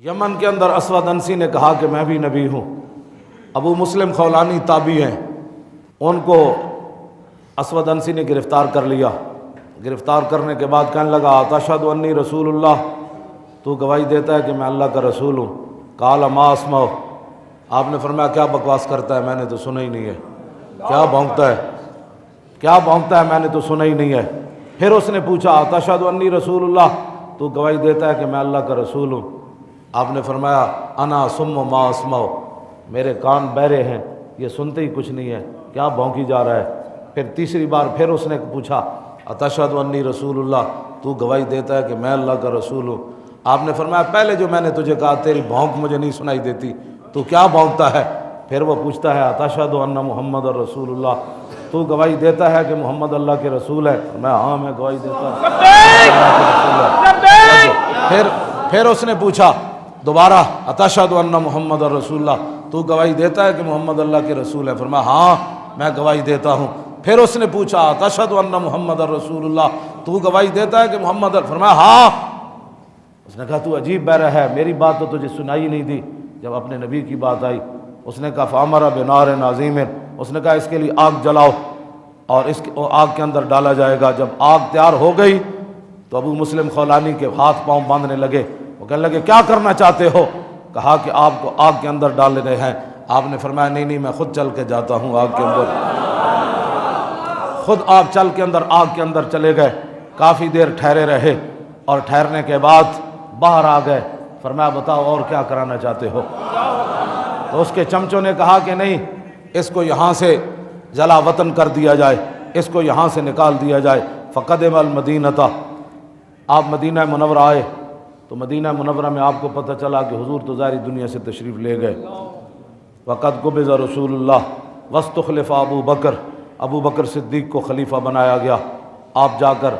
یمن کے اندر اسود انسی نے کہا کہ میں بھی نبی ہوں۔ ابو مسلم خولانی تابعی ہیں، ان کو اسود انسی نے گرفتار کر لیا۔ گرفتار کرنے کے بعد کہنے لگا اتشہد انی رسول اللہ، تو گواہی دیتا ہے کہ میں اللہ کا رسول ہوں؟ قال ما اسمع، آپ نے فرمایا کیا بکواس کرتا ہے، میں نے تو سنا ہی نہیں ہے۔ کیا بھونکتا ہے، کیا بھونکتا ہے، میں نے تو سنا ہی نہیں ہے۔ پھر اس نے پوچھا اتشہد انی رسول اللہ، تو گواہی دیتا ہے کہ میں اللہ کا رسول ہوں؟ آپ نے فرمایا انا سم ما اسمع، میرے کان بہرے ہیں، یہ سنتے ہی کچھ نہیں ہے، کیا بھونکی جا رہا ہے۔ پھر تیسری بار پھر اس نے پوچھا اتشہد انی رسول اللہ، تو گواہی دیتا ہے کہ میں اللہ کا رسول ہوں؟ آپ نے فرمایا پہلے جو میں نے تجھے کہا تیری بھونک مجھے نہیں سنائی دیتی، تو کیا بھونکتا ہے؟ پھر وہ پوچھتا ہے اتشہد ان محمد رسول اللہ، تو گواہی دیتا ہے کہ محمد اللہ کے رسول ہے؟ میں ہاں میں گواہی دیتا ہوں۔ پھر اس نے پوچھا دوبارہ اتشہد ان محمد رسول اللہ، تو گواہی دیتا ہے کہ محمد اللہ کے رسول ہے؟ فرمایا ہاں میں گواہی دیتا ہوں۔ پھر اس نے پوچھا اتشہد ان محمد رسول اللہ، تو گواہی دیتا ہے کہ محمد، فرمایا ہاں۔ اس نے کہا تو عجیب بہرا ہے، میری بات تو تجھے سنائی نہیں دی۔ جب اپنے نبی کی بات آئی اس نے کہا فامر بنار عظیم، اس نے کہا اس کے لیے آگ جلاؤ اور اس آگ کے اندر ڈالا جائے گا۔ جب آگ تیار ہو گئی تو ابو مسلم خولانی کے ہاتھ پاؤں باندھنے لگے، وہ کہنے لگے کیا کرنا چاہتے ہو؟ کہا کہ آپ کو آگ کے اندر ڈالنے ہیں۔ آپ نے فرمایا نہیں نہیں میں خود چل کے جاتا ہوں آگ کے اندر۔ خود آپ چل کے اندر آگ کے اندر چلے گئے، کافی دیر ٹھہرے رہے اور ٹھہرنے کے بعد باہر آ گئے۔ فرمایا بتاؤ اور کیا کرانا چاہتے ہو؟ تو اس کے چمچوں نے کہا کہ نہیں، اس کو یہاں سے جلا وطن کر دیا جائے، اس کو یہاں سے نکال دیا جائے۔ فقدم المدینۃ، آپ مدینہ منورہ آئے تو مدینہ منورہ میں آپ کو پتہ چلا کہ حضور تو ظاہری دنیا سے تشریف لے گئے۔ وقد قبض رسول اللہ واستخلف ابو بکر، ابو بکر صدیق کو خلیفہ بنایا گیا۔ آپ جا کر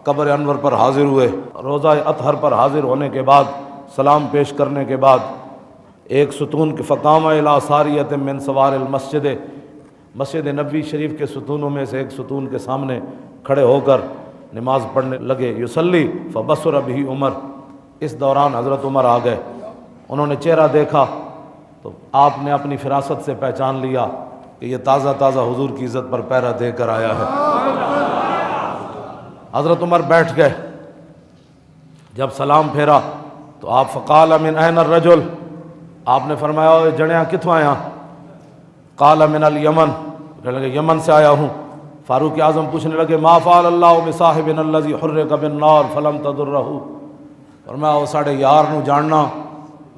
قبر انور پر حاضر ہوئے، روضہ اطہر پر حاضر ہونے کے بعد سلام پیش کرنے کے بعد ایک ستون کے فقام الی ساریۃ من سوار المسجد، مسجد نبوی شریف کے ستونوں میں سے ایک ستون کے سامنے کھڑے ہو کر نماز پڑھنے لگے۔ یصلی فبصر بہ عمر، اس دوران حضرت عمر آ گئے، انہوں نے چہرہ دیکھا تو آپ نے اپنی فراست سے پہچان لیا کہ یہ تازہ تازہ حضور کی عزت پر پہرا دے کر آیا ہے۔ حضرت عمر بیٹھ گئے، جب سلام پھیرا تو آپ فقال من این الرجل، آپ نے فرمایا اے جڑیاں کتوں آیا؟ قال من الیمن، کہنے لگے یمن سے آیا ہوں۔ فاروق اعظم پوچھنے لگے ما فعل اللہ بصاحبنا الذی حرق بالنار فلم تضرہ، فرمایا وہ ساڑے یار نو جاننا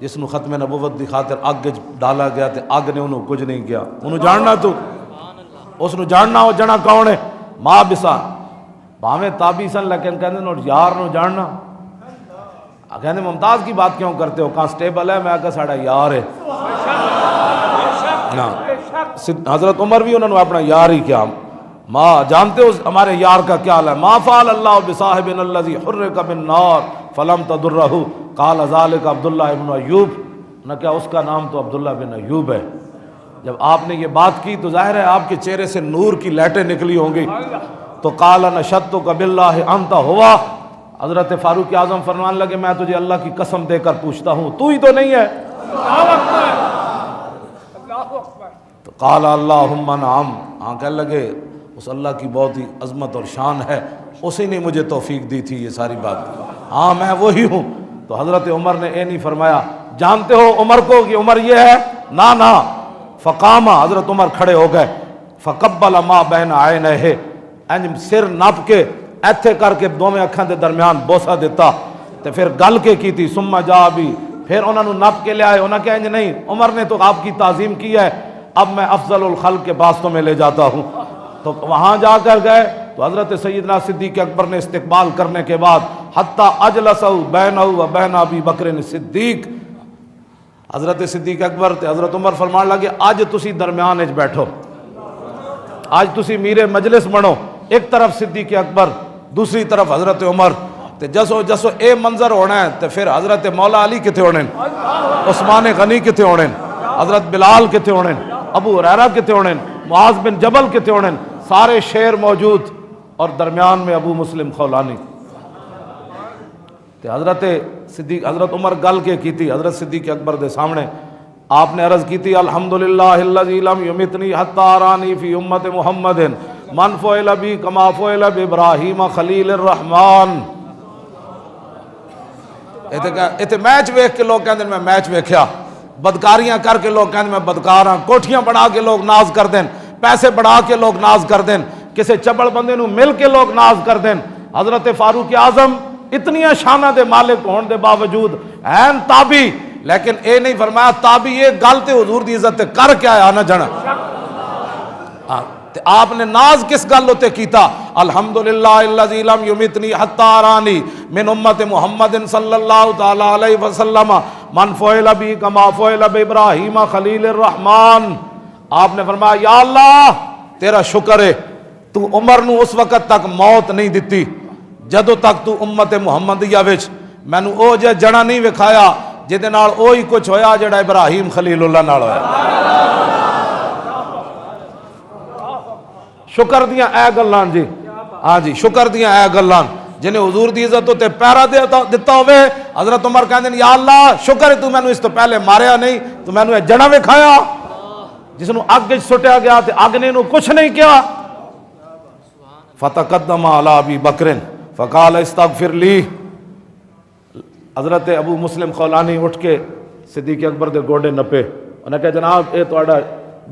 جس نو ختم نبوت دی خاطر اگ ڈالا گیا تے اگ نے انہوں کچھ نہیں کیا، انہوں جاننا تو اس نو جاننا، وہ جنا کون ہے؟ ما بسا، بھاویں تابعی سن لیکن کہندے نو یار نو جاننا۔ کہندے ممتاز کی بات کیوں کرتے ہو، کانسٹیبل ہے؟ میں کہا ساڑا یار ہے۔ حضرت عمر بھی انہوں نے اپنا یار ہی کیا، ماں جانتے ہو ہمارے یار کا کیا حال ہے؟ ما فعل اللہ بصاحبنا الذی حرق بالنار فلم تضرہ قال ذلک عبداللہ ابن ایوب، نہ کیا اس کا نام تو عبداللہ بن ایوب ہے۔ جب آپ نے یہ بات کی تو ظاہر ہے آپ کے چہرے سے نور کی لہٹیں نکلی ہوں گی۔ تو قال نشدتک باللہ انت ہوا، حضرت فاروق اعظم فرمان لگے میں تجھے اللہ کی قسم دے کر پوچھتا ہوں تو ہی تو نہیں ہے؟ تو قال اللہم نعم، ہاں کہنے لگے اس اللہ کی بہت ہی عظمت اور شان ہے، اسی نے مجھے توفیق دی تھی یہ ساری بات، ہاں میں وہی ہوں۔ تو حضرت عمر نے اے نہیں فرمایا جانتے ہو عمر کو کہ عمر یہ ہے؟ نا۔ فقام، حضرت عمر کھڑے ہو گئے، فقبل ما بین عینیہ، سر نپ کے ایتھے کر کے دوویں اکھاں دے درمیان بوسہ دیتا تے پھر گل کے کی تھی ثم جا بھی، پھر انہوں نے نپ کے لے آئے۔ انہوں نے کہا نہیں عمر نے تو آپ کی تعظیم کی ہے، اب میں افضل الخلق کے پاس تمہیں لے جاتا ہوں۔ تو وہاں جا کر گئے تو حضرت سیدنا صدیق اکبر نے استقبال کرنے کے بعد حتی اجلسہ بینہ و بین ابی بکر صدیق، حضرت صدیق اکبر تے حضرت عمر فرمان لگے آج تسی درمیان اچ بیٹھو، آج تسی میرے مجلس بنو، ایک طرف صدیق اکبر دوسری طرف حضرت عمر، تے جسو اے منظر ہونا ہے تے پھر حضرت مولا علی کتے ہونے، عثمان غنی کتے ہونے، حضرت بلال کتے ہونے، ابو ہریرہ کتے ہونے، معاذ بن جبل کتے ہونے، سارے شیر موجود اور درمیان میں ابو مسلم خولانی۔ تو حضرت صدیق حضرت عمر گل کے کی تھی حضرت صدیق اکبر دے سامنے آپ نے عرض کی تھی الحمدللہ الذی لم یمتنی حتی ارانی فی امت محمد من فعل بی کما فعل بابراہیم خلیل الرحمن. اتنے میچ ویکھ کے لوگ کہتے ہیں میں میچ ویکھیا, بدکاریاں کر کے لوگ کہتے ہیں میں بدکار ہاں, کوٹھیاں بنا کے لوگ ناز کر دیں, پیسے بڑھا کے لوگ ناز کر دیں, کسی چبل بندے نو مل کے لوگ ناز کر دیں. حضرت فاروق اعظم اتنی شانہ دے مالک ہون دے باوجود این تابی, لیکن اے نہیں فرمایا تابی یہ گل تے حضور دی عزت تے کر کے آیا نہ جانا. آپ نے ناز کس گل ہوتے کیتا الحمدللہ الذی لم یمتنی حتی ارانی من امت محمد صلی اللہ تعالی علیہ وسلم من فعل بی کما فعل بابراہیم خلیل الرحمن. آپ نے فرمایا یا اللہ تیرا شکر ہے تو عمر نو اس وقت تک موت نہیں دیتی جدوں تک تو امت محمدیہ وچ مینو او جے جڑا نہیں وکھایا جہدے نال اوہی کچھ ہویا جڑا ابراہیم خلیل اللہ نال ہویا. شکر دیاں اے گلاں جی, ہاں جی شکر دیاں اے گلاں جنہیں حضور دی عزت تے پیرا دتا ہوئے. حضرت عمر کہندے ہیں یا اللہ شکر ہے تو مینوں اس تو پہلے ماریا نہیں, تو مینوں اے جڑا وکھایا جس نو اگ وچ سٹیا گیا تے اگ نے نو کچھ نہیں کیا. فتقدم علی ابی بکر فقال استغفر لی. حضرت ابو مسلم خولانی اٹھ کے صدیق اکبر دے گوڑے نپے, انہیں کہا جناب اے تہاڈا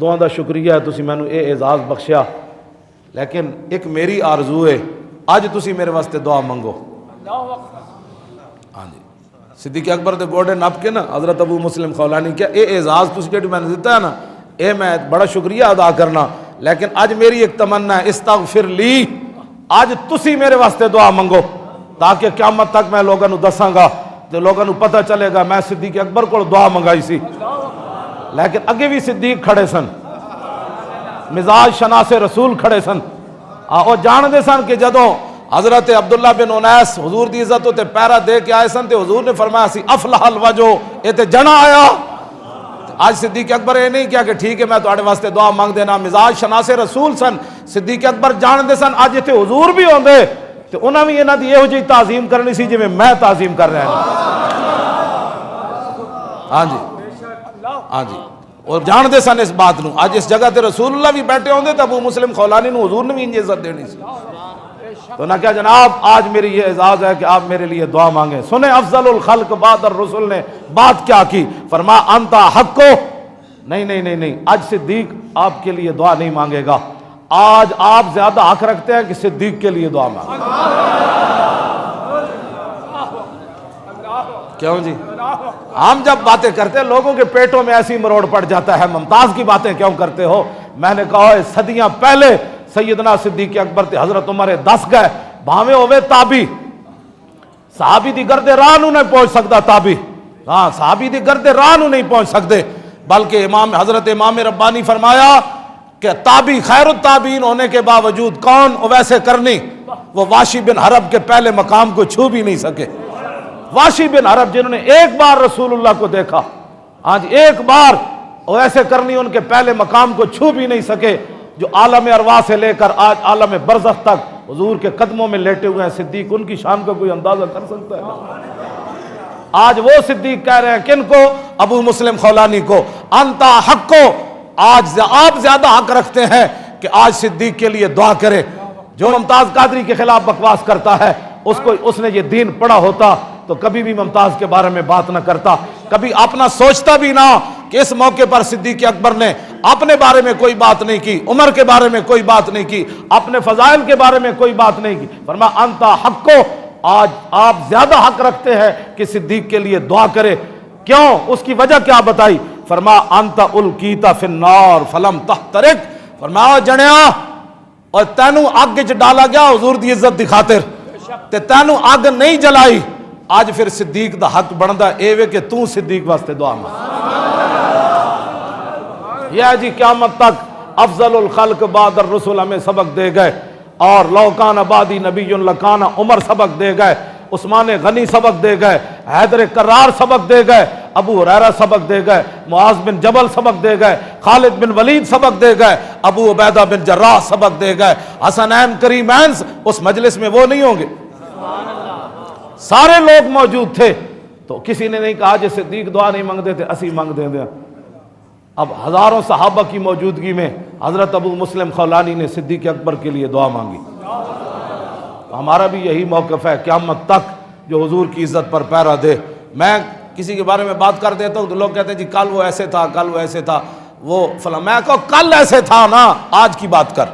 دعاں دا شکریہ ہے, تسی مینوں اے اعزاز بخشیا, لیکن ایک میری آرزو ہے اج تسی میرے واسطے دعا منگو. ہاں جی صدیق اکبر دے گوڑے نپ کے نا حضرت ابو مسلم خولانی کیا اے اعزاز تسی جڑی میں نے دیتا ہے نا اے میں بڑا شکریہ ادا کرنا, لیکن اج میری ایک تمنا ہے استغفر لی, اج تسی میرے واسطے دعا منگو تاکہ قیامت تک میں لوگوں دساں گا تو لوگوں پتہ چلے گا میں صدیق اکبر کو دعا منگائی سی. لیکن اگے بھی صدیق کھڑے سن, مزاج شناس رسول کھڑے سن, اور جان دے سن کہ جدوں حضرت عبداللہ بن انیس حضور دی عزت تے پیرا دے کے آئے سن تے حضور نے فرمایا سی افلح الوجو اے تے جنا آیا. آج صدیق اکبر یہ نہیں کیا کہ ٹھیک ہے میں تواڈے واسطے دعا مانگ دینا, مزاج شناس رسول سن. صدیق اکبر جان دے سن اج ایتھے حضور بھی ہوندے تے انہاں بھی انہاں دی یہو جہی تعظیم کرنی سی جویں میں تعظیم کر رہا ہوں. ہاں جی ہاں جی, اور جان دے سن اس بات نو. اج اس جگہ تے رسول اللہ بھی بیٹھے ہوندے تے ابو مسلم خولانی نو حضور نے بھی انج عزت دینی سی. تو نہ کیا جناب آج میری یہ اعزاز ہے کہ آپ میرے لیے دعا مانگیں. سنیں افضل الخلق بعد الرسل نے بات کیا کی, فرمایا انتا حق کو نہیں نہیں نہیں نہیں, آج صدیق آپ کے لیے دعا نہیں مانگے گا, آج آپ زیادہ حق رکھتے ہیں کہ صدیق کے لیے دعا مانگیں. کیوں جی ہم جب باتیں کرتے ہیں لوگوں کے پیٹوں میں ایسی مروڑ پڑ جاتا ہے ممتاز کی باتیں کیوں کرتے ہو. میں نے کہا ہے صدیاں پہلے سیدنا صدیق اکبر تے حضرت عمر دس گئے بھاویں ہوئے تابی, صحابی دی گرد راہ نو نہیں پہنچ سکتا تابی, ہاں صحابی دی گرد راہ نو نہیں پہنچ سکتے, بلکہ حضرت امام ربانی فرمایا کہ تابی خیر التابعین ہونے کے باوجود کون ویسے کرنی, وہ واشی بن حرب کے پہلے مقام کو چھو بھی نہیں سکے. واشی بن حرب جنہوں نے ایک بار رسول اللہ کو دیکھا, آج ایک بار ایسے کرنی ان کے پہلے مقام کو چھو بھی نہیں سکے, جو عالم ارواح سے لے کر آج عالم برزخ تک حضور کے قدموں میں لیٹے ہوئے ہیں. صدیق ان کی شان کا کوئی اندازہ کر سکتا ہے؟ آج وہ صدیق کہہ رہے ہیں کن کو, ابو مسلم خولانی کو, انتا حق کو, آج آپ زیادہ حق رکھتے ہیں کہ آج صدیق کے لیے دعا کرے. جو ممتاز قادری کے خلاف بکواس کرتا ہے اس نے یہ دین پڑھا ہوتا تو کبھی بھی ممتاز کے بارے میں بات نہ کرتا, کبھی اپنا سوچتا بھی نہ کہ اس موقع پر صدیق اکبر نے اپنے بارے میں کوئی بات نہیں کی, عمر کے بارے میں کوئی بات نہیں کی, اپنے فضائل کے بارے میں کوئی بات نہیں کی. فرمایا انتا حق کو, آج آپ زیادہ حق رکھتے ہیں کہ صدیق کے لیے دعا کرے. کیوں, اس کی وجہ کیا بتائی, فرمایا انتا القیتا فی النار فلم تحترق, فرمایا جنیا اور تینوں آگ وچ ڈالا گیا حضور دی عزت دی خاطر تے تینوں آگ نہیں جلائی. آج پھر صدیق دا حق بندا اے وے کہ تو صدیق واسطے دعا مانگ. یہ جی قیامت تک افضل الخلق بعد الرسل ہمیں سبق دے گئے, اور لو کان بعدی نبی لکان عمر سبق دے گئے, عثمان غنی سبق دے گئے, حیدر کرار سبق دے گئے, ابو ہریرہ سبق دے گئے, معاذ بن جبل سبق دے گئے, خالد بن ولید سبق دے گئے, ابو عبیدہ بن جراح سبق دے گئے, حسنین کریمین اس مجلس میں وہ نہیں ہوں گے. سارے لوگ موجود تھے، تو کسی نے نہیں کہا جی صدیق دعا نہیں مانگتے تھے اسی مانگ دیں دیں۔ اب ہزاروں صحابہ کی موجودگی میں حضرت ابو مسلم خولانی نے صدیق اکبر کے لیے دعا مانگی۔ ہمارا بھی یہی موقف ہے قیامت تک، جو حضور کی عزت پر پیرا دے۔ میں کسی کے بارے میں بات کر دیتا ہوں تو لوگ کہتے ہیں جی کل وہ ایسے تھا، کل وہ ایسے تھا، وہ فلاں۔ میں کہو کل ایسے تھا نا، آج کی بات کر۔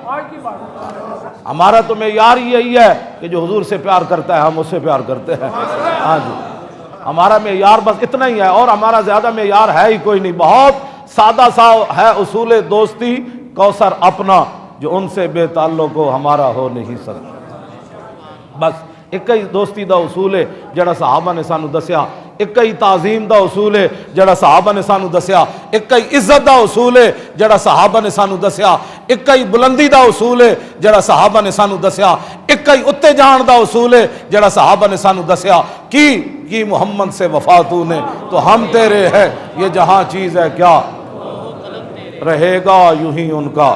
ہمارا تو معیار یہی ہے کہ جو حضور سے پیار کرتا ہے ہم اس سے پیار کرتے ہیں۔ ہاں جی، ہمارا معیار بس اتنا ہی ہے، اور ہمارا زیادہ معیار ہے ہی کوئی نہیں۔ بہت سادہ سا ہے اصول دوستی، کوثر اپنا جو ان سے بے تعلق ہو ہمارا ہو نہیں سکتا۔ بس ایک ہی دوستی دا اصول ہے جڑا صحابہ نے سانو دسیا، ایک ہی تعظیم دا اصول ہے جڑا صحابہ نے سانو دسیا، ایک ہی عزت دا اصول ہے جڑا صحابہ نے سانو دسیا، ایک ہی بلندی دا اصول ہے جڑا صحابہ نے سانو دسیا، ایک ہی اتے جان دا اصول ہے جڑا صحابہ نے سانو دسیا۔ کی محمد سے وفا تو نے تو ہم تیرے ہے، یہ جہاں چیز ہے کیا رہے گا یوں ہی ان کا۔